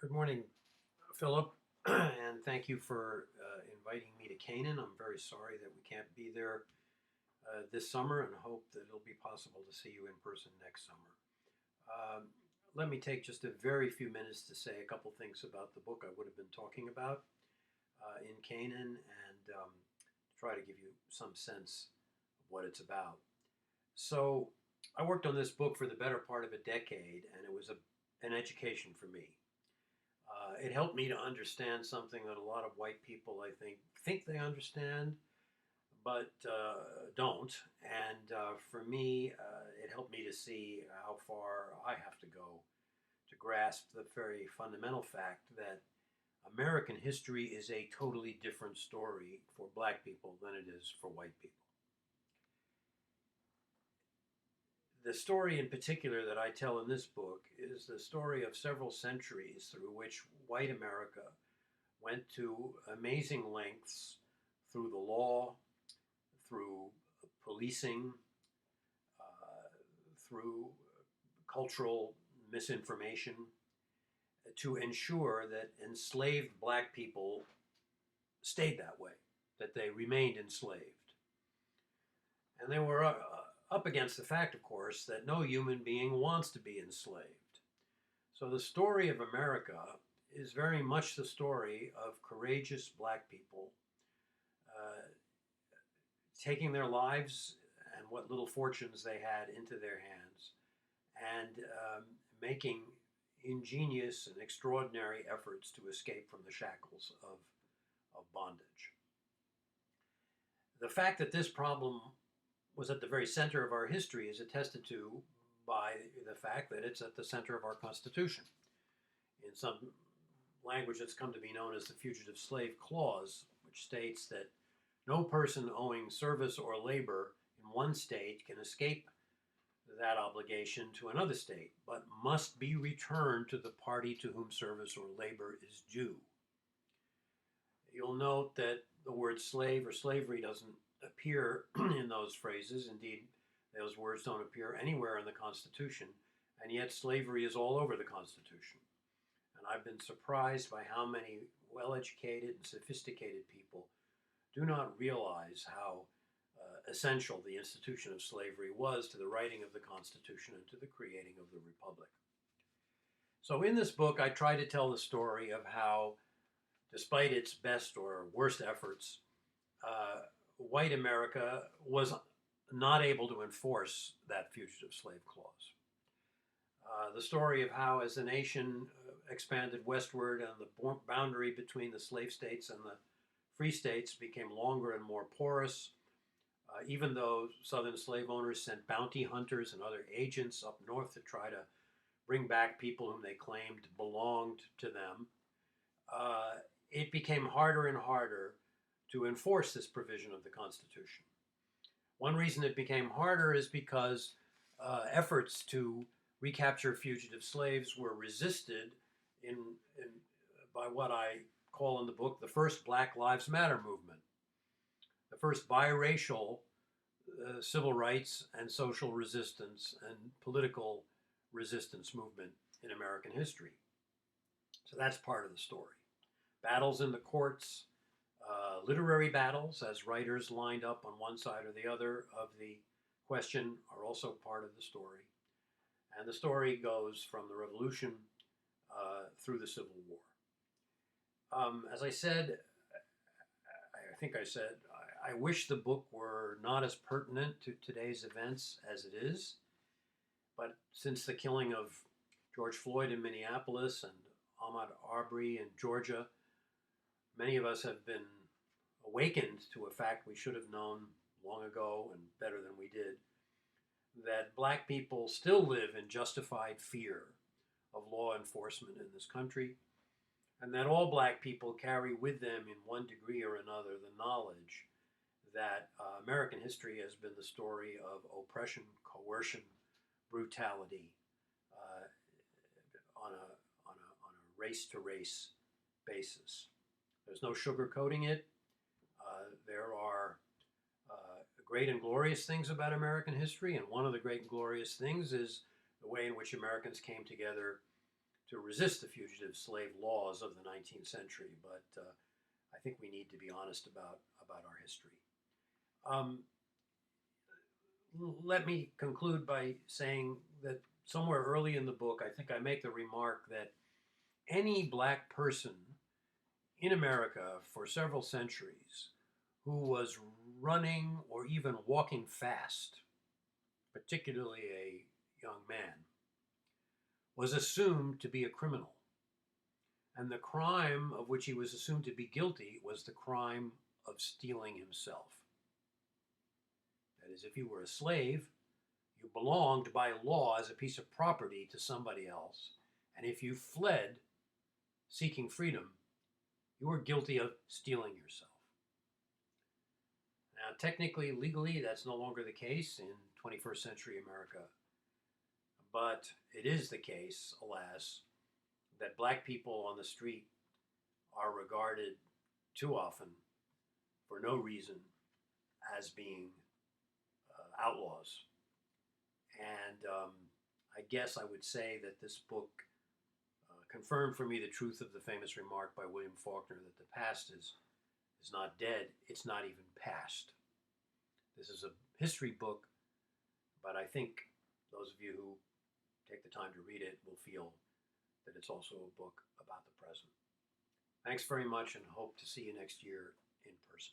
Good morning, Philip, and thank you for inviting me to Canaan. I'm very sorry that we can't be there this summer and hope that it'll be possible to see you in person next summer. Um, Let me take just a very few minutes to say a couple things about the book I would have been talking about in Canaan and try to give you some sense of what it's about. So, I worked on this book for the better part of a decade, and it was an education for me. It helped me to understand something that a lot of white people, I think they understand, but don't. And for me, it helped me to see how far I have to go to grasp the very fundamental fact that American history is a totally different story for black people than it is for white people. The story in particular that I tell in this book is the story of several centuries through which white America went to amazing lengths through the law, through policing, through cultural misinformation to ensure that enslaved black people stayed that way, that they remained enslaved. And they were up against the fact, of course, that no human being wants to be enslaved. So the story of America is very much the story of courageous black people uh, taking their lives and what little fortunes they had into their hands and making ingenious and extraordinary efforts to escape from the shackles of bondage. The fact that this problem was at the very center of our history is attested to by the fact that it's at the center of our Constitution. In some language that's come to be known as the Fugitive Slave Clause, which states that no person owing service or labor in one state can escape that obligation to another state, but must be returned to the party to whom service or labor is due. You'll note that the word slave or slavery doesn't appear in those phrases. Indeed, those words don't appear anywhere in the Constitution, and yet slavery is all over the Constitution. And I've been surprised by how many well-educated and sophisticated people do not realize how essential the institution of slavery was to the writing of the Constitution and to the creating of the Republic. So in this book, I try to tell the story of how, despite its best or worst efforts, white America was not able to enforce that fugitive slave clause. The story of how, as the nation expanded westward and the boundary between the slave states and the free states became longer and more porous, even though Southern slave owners sent bounty hunters and other agents up north to try to bring back people whom they claimed belonged to them, it became harder and harder to enforce this provision of the Constitution. One reason it became harder is because efforts to recapture fugitive slaves were resisted in by what I call in the book the first Black Lives Matter movement, the first biracial civil rights and social resistance and political resistance movement in American history. So that's part of the story. Battles in the courts, literary battles as writers lined up on one side or the other of the question are also part of the story. And the story goes from the Revolution through the Civil War. As I said, I think I said, I wish the book were not as pertinent to today's events as it is. But since the killing of George Floyd in Minneapolis and Ahmaud Arbery in Georgia, many of us have been awakened to a fact we should have known long ago and better than we did, that black people still live in justified fear of law enforcement in this country, and that all black people carry with them in one degree or another the knowledge that American history has been the story of oppression, coercion, brutality on a race-to-race basis. There's no sugarcoating it. There are great and glorious things about American history, and one of the great and glorious things is the way in which Americans came together to resist the fugitive slave laws of the 19th century, but I think we need to be honest about our history. Um, Let me conclude by saying that somewhere early in the book, I think I make the remark that any black person in America for several centuries who was running or even walking fast, particularly a young man, was assumed to be a criminal. And the crime of which he was assumed to be guilty was the crime of stealing himself. That is, if you were a slave, you belonged by law as a piece of property to somebody else. And if you fled seeking freedom, you were guilty of stealing yourself. Now, technically, legally, that's no longer the case in 21st century America. But it is the case, alas, that black people on the street are regarded too often, for no reason, as being outlaws. And I guess I would say that this book confirmed for me the truth of the famous remark by William Faulkner that the past is not dead, it's not even past. This is a history book, but I think those of you who take the time to read it will feel that it's also a book about the present. Thanks very much, and hope to see you next year in person.